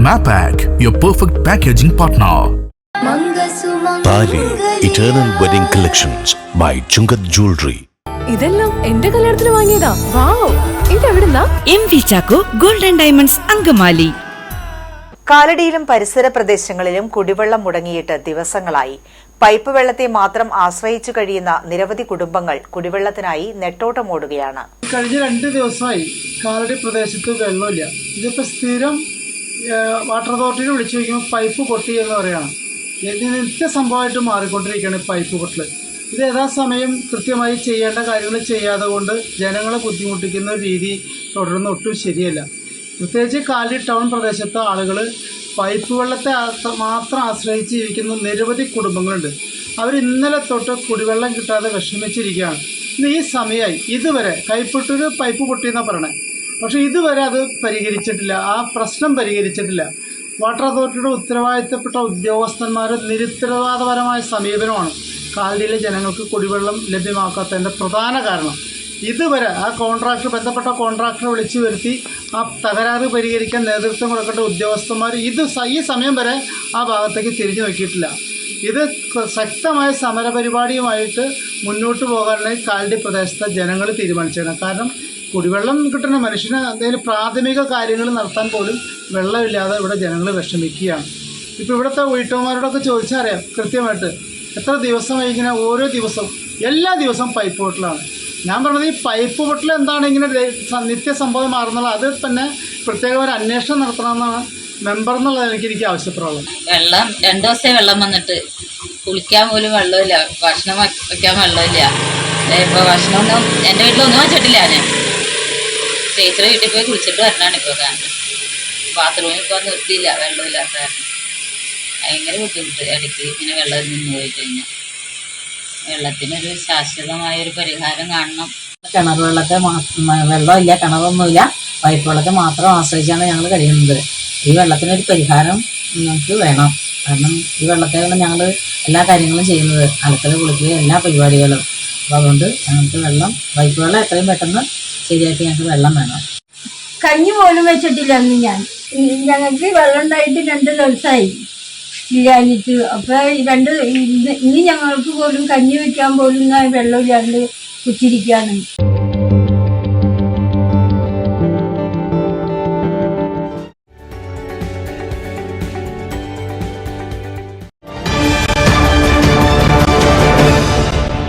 Mapak, your perfect packaging partner. Tali Eternal Wedding Collections by Chungat Jewelry. ഇതെല്ലാം എന്റെ കല്യാണത്തിന് വാങ്ങിയതാ. വാവ്, ഇതെവിടുന്നാ? MV Chaco Golden Diamonds Angamaly. കാലടിയിലും പരിസര പ്രദേശങ്ങളിലും കുടിവെള്ളം മുടങ്ങിയിട്ട് ദിവസങ്ങളായി. പൈപ്പ് വെള്ളത്തെ മാത്രം ആശ്രയിച്ചു കഴിയുന്ന നിരവധി കുടുംബങ്ങൾ കുടിവെള്ളത്തിനായി നെട്ടോട്ടമോടുകയാണ്. കഴിഞ്ഞ 2 ദിവസമായി കാലടി പ്രദേശത്ത് വെള്ളമില്ല. ഇതിപ്പോൾ സ്ഥിരം വാട്ടർ അതോറിറ്റിയിൽ വിളിച്ചു നോക്കുമ്പോൾ പൈപ്പ് പൊട്ടി എന്ന് പറയുകയാണ്. ഇത് നിത്യസംഭവമായിട്ട് മാറിക്കൊണ്ടിരിക്കുകയാണ് പൈപ്പ് പൊട്ടൽ. ഇത് യഥാസമയം കൃത്യമായി ചെയ്യേണ്ട കാര്യങ്ങൾ ചെയ്യാതെ കൊണ്ട് ജനങ്ങളെ ബുദ്ധിമുട്ടിക്കുന്ന രീതി തുടരുന്ന ഒട്ടും ശരിയല്ല. പ്രത്യേകിച്ച് കാലടി ടൗൺ പ്രദേശത്തെ ആളുകൾ പൈപ്പ് വെള്ളത്തെ മാത്രം ആശ്രയിച്ച് ജീവിക്കുന്ന നിരവധി കുടുംബങ്ങളുണ്ട്. അവർ ഇന്നലെ തൊട്ട് കുടിവെള്ളം കിട്ടാതെ വിഷമിച്ചിരിക്കുകയാണ്. ഇന്ന് ഈ സമയമായി ഇതുവരെ കൈപ്പൊട്ടൊരു പൈപ്പ് പൊട്ടിയെന്നാണ് പറയണേ. പക്ഷേ ഇതുവരെ അത് പരിഹരിച്ചിട്ടില്ല, ആ പ്രശ്നം പരിഹരിച്ചിട്ടില്ല. വാട്ടർ അതോറിറ്റിയുടെ ഉത്തരവാദിത്തപ്പെട്ട ഉദ്യോഗസ്ഥന്മാരുടെ നിരുത്തരവാദപരമായ സമീപനമാണ് കാലടിയിലെ ജനങ്ങൾക്ക് കുടിവെള്ളം ലഭ്യമാക്കാത്തതിൻ്റെ പ്രധാന കാരണം. ഇതുവരെ ആ ബന്ധപ്പെട്ട കോൺട്രാക്ടറെ വിളിച്ചു വരുത്തി ആ തകരാറ് പരിഹരിക്കാൻ നേതൃത്വം കൊടുക്കേണ്ട ഉദ്യോഗസ്ഥന്മാർ ഈ സമയം വരെ ആ ഭാഗത്തേക്ക് തിരിഞ്ഞു നോക്കിയിട്ടില്ല. ഇത് ശക്തമായ സമരപരിപാടിയുമായിട്ട് മുന്നോട്ട് പോകാനായി കാലടി പ്രദേശത്തെ ജനങ്ങൾ തീരുമാനിച്ചതാണ്. കാരണം കുടിവെള്ളം കിട്ടുന്ന മനുഷ്യന് എന്തെങ്കിലും പ്രാഥമിക കാര്യങ്ങൾ നടത്താൻ പോലും വെള്ളമില്ലാതെ ഇവിടെ ജനങ്ങൾ വിഷമിക്കുകയാണ്. ഇപ്പോൾ ഇവിടുത്തെ വീട്ടമ്മമാരോടൊക്കെ ചോദിച്ചാൽ അറിയാം കൃത്യമായിട്ട് എത്ര ദിവസമായി ഇങ്ങനെ ഓരോ ദിവസവും എല്ലാ ദിവസവും പൈപ്പ് പൊട്ടലാണ്. ഞാൻ പറഞ്ഞത് ഈ പൈപ്പ് പൊട്ടൽ എന്താണ് ഇങ്ങനെ നിത്യസംഭവം മാറുന്നത്, അത് തന്നെ പ്രത്യേകം ഒരു അന്വേഷണം നടത്തണമെന്നാണ് മെമ്പർ എന്നുള്ള എനിക്ക് ആവശ്യപ്പെടുള്ളത്. വെള്ളം 2 ദിവസമേ വെള്ളം വന്നിട്ട് കുളിക്കാൻ പോലും വെള്ളമില്ല, ഭക്ഷണം വയ്ക്കാൻ വെള്ളമില്ല. ഇപ്പോൾ ഭക്ഷണമൊന്നും എൻ്റെ വീട്ടിലൊന്നും വെച്ചിട്ടില്ല. ഞാൻ ചേച്ചിയുടെ വീട്ടിൽ പോയി കുളിച്ചിട്ട് വരണമാണ് ഇപ്പോൾ. കാരണം ബാത്റൂമിൽ ഇപ്പോൾ നിർത്തിയില്ല, വെള്ളമില്ലാത്ത കാരണം ഭയങ്കര ബുദ്ധിമുട്ട്. ഇടയ്ക്ക് ഇങ്ങനെ വെള്ളം നിന്ന് പോയി കഴിഞ്ഞാൽ വെള്ളത്തിനൊരു ശാശ്വതമായൊരു പരിഹാരം കാണണം. കിണർ വെള്ളത്തെ വെള്ളമില്ല, കിണറൊന്നുമില്ല, പൈപ്പ് വെള്ളത്തെ മാത്രം ആശ്രയിച്ചാണ് ഞങ്ങൾ കഴിയുന്നത്. ഈ വെള്ളത്തിനൊരു പരിഹാരം ഞങ്ങൾക്ക് വേണം. കാരണം ഈ വെള്ളത്തിലാണ് ഞങ്ങൾ എല്ലാ കാര്യങ്ങളും ചെയ്യുന്നത്, അലക്കൽ, കുളിക്കുക, എല്ലാ പരിപാടികളും. അപ്പോൾ അതുകൊണ്ട് ഞങ്ങൾക്ക് പൈപ്പ് വെള്ളം എത്രയും പെട്ടെന്ന് ശരിയാക്കി ഞങ്ങൾക്ക് വെള്ളം വേണം. കഞ്ഞി പോലും വെച്ചിട്ടില്ല അന്ന് ഞാൻ. ഞങ്ങൾക്ക് വെള്ളം ഉണ്ടായിട്ട് 2 ദിവസമായി ഇല്ലാഞ്ഞിട്ട്. അപ്പോൾ ഇനി ഞങ്ങൾക്ക് പോലും കഞ്ഞി വെക്കാൻ പോലും വെള്ളമില്ലാണ്ട് കുത്തിരിക്കുകയാണ്.